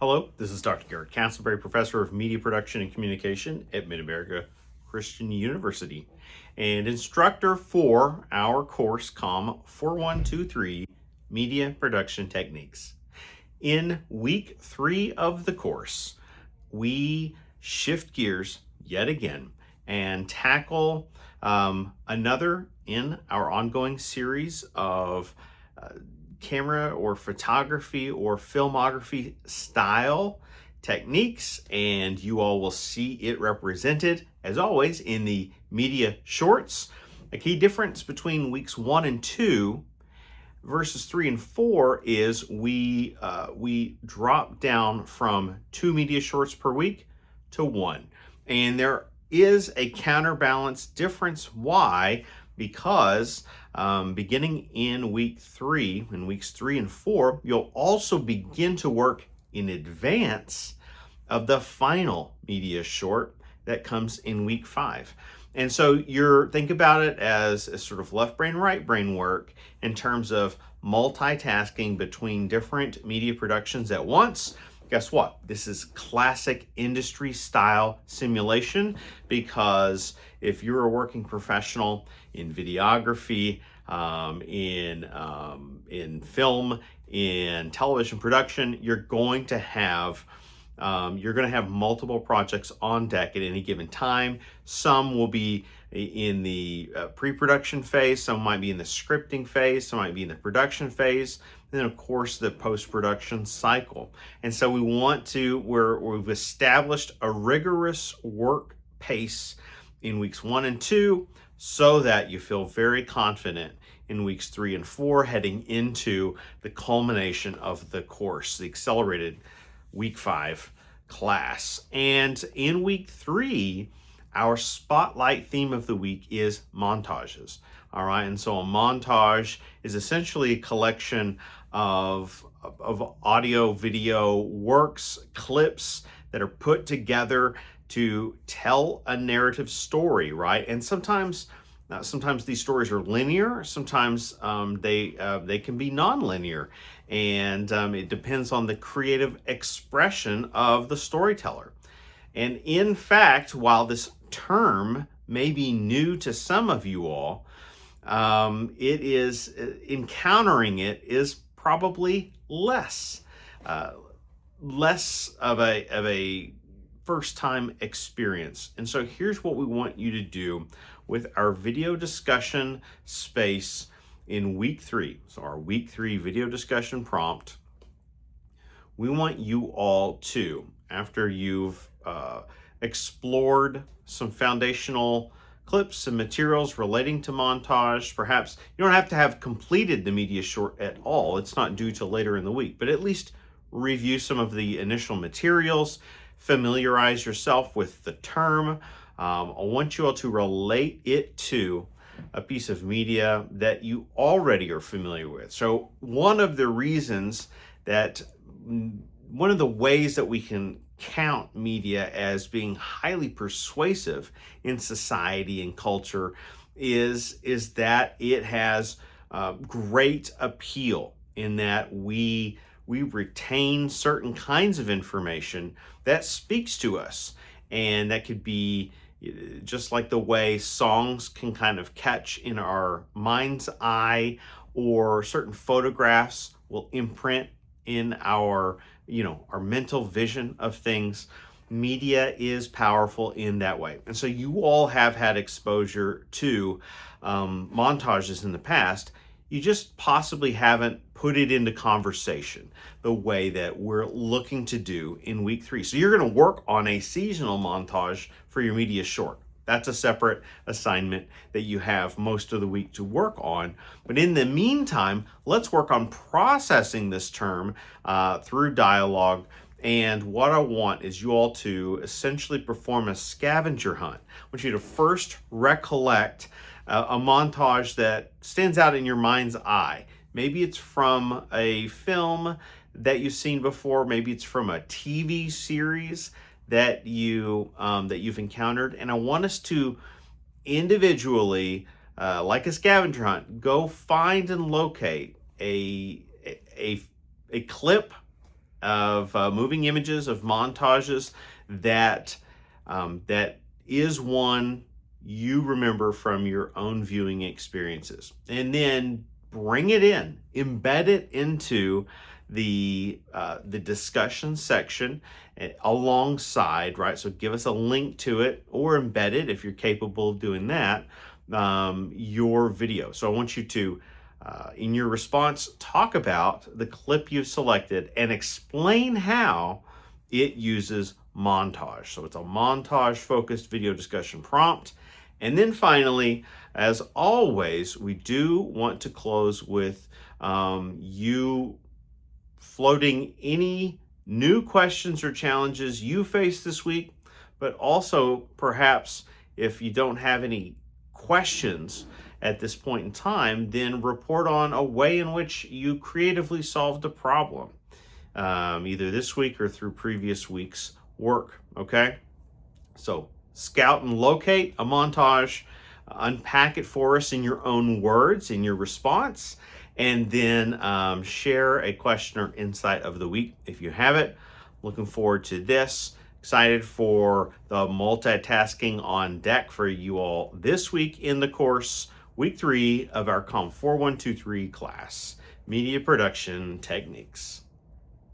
Hello, this is Dr. Garrett Castleberry, Professor of Media Production and Communication at Mid-America Christian University, and instructor for our course COM 4123, Media Production Techniques. In week 3 of the course, we shift gears yet again and tackle another in our ongoing series of camera or photography or filmography style techniques, and you all will see it represented as always in the media shorts. A key difference between weeks 1 and 2 verses 3 and 4 is we drop down from 2 media shorts per week to 1, and there is a counterbalance difference. Why? Because beginning in weeks 3 and 4, you'll also begin to work in advance of the final media short that comes in week 5. And so think about it as a sort of left brain, right brain work in terms of multitasking between different media productions at once. Guess what? This is classic industry style simulation, because if you're a working professional in videography, in film, in television production, you're going to have multiple projects on deck at any given time. Some will be in the pre-production phase, some might be in the scripting phase, some might be in the production phase, and then of course the post-production cycle. And so we've established a rigorous work pace in weeks 1 and 2 so that you feel very confident in weeks 3 and 4 heading into the culmination of the course, the accelerated week 5 class. And in week 3, our spotlight theme of the week is montages. All right, and so a montage is essentially a collection of audio, video works, clips that are put together to tell a narrative story, right? And sometimes these stories are linear, sometimes they can be non-linear, and it depends on the creative expression of the storyteller. And in fact, while this term may be new to some of you all, encountering it is probably less of a first-time experience. And so here's what we want you to do with our video discussion space in week 3. So our week 3 video discussion prompt, we want you all to, after you've explored some foundational clips and materials relating to montage, perhaps you don't have to have completed the media short at all, it's not due till later in the week, but at least review some of the initial materials, familiarize yourself with the term. I want you all to relate it to a piece of media that you already are familiar with. So one of the ways that we can count media as being highly persuasive in society and culture is that it has great appeal, in that we retain certain kinds of information that speaks to us. And that could be just like the way songs can kind of catch in our mind's eye, or certain photographs will imprint in our mental vision of things. Media is powerful in that way. And so you all have had exposure to montages in the past. You just possibly haven't put it into conversation the way that we're looking to do in week 3. So you're going to work on a seasonal montage for your media short. That's a separate assignment that you have most of the week to work on. But in the meantime, let's work on processing this term through dialogue. And what I want is you all to essentially perform a scavenger hunt. I want you to first recollect a montage that stands out in your mind's eye. Maybe it's from a film that you've seen before. Maybe it's from a TV series that you've encountered. And I want us to individually, like a scavenger hunt, go find and locate a clip of moving images, of montages that that is one you remember from your own viewing experiences, and then bring it in, embed it into the discussion section alongside, right? So give us a link to it or embed it if you're capable of doing that, your video. So I want you to, in your response, talk about the clip you've selected and explain how it uses montage. So it's a montage focused video discussion prompt. And then finally, as always, we do want to close with you floating any new questions or challenges you face this week, but also perhaps if you don't have any questions at this point in time, then report on a way in which you creatively solved a problem, either this week or through previous week's work, okay? So scout and locate a montage, unpack it for us in your own words, in your response, and then share a question or insight of the week if you have it. Looking forward to this. Excited for the multitasking on deck for you all this week in the course, week 3 of our COM 4123 class, Media Production Techniques.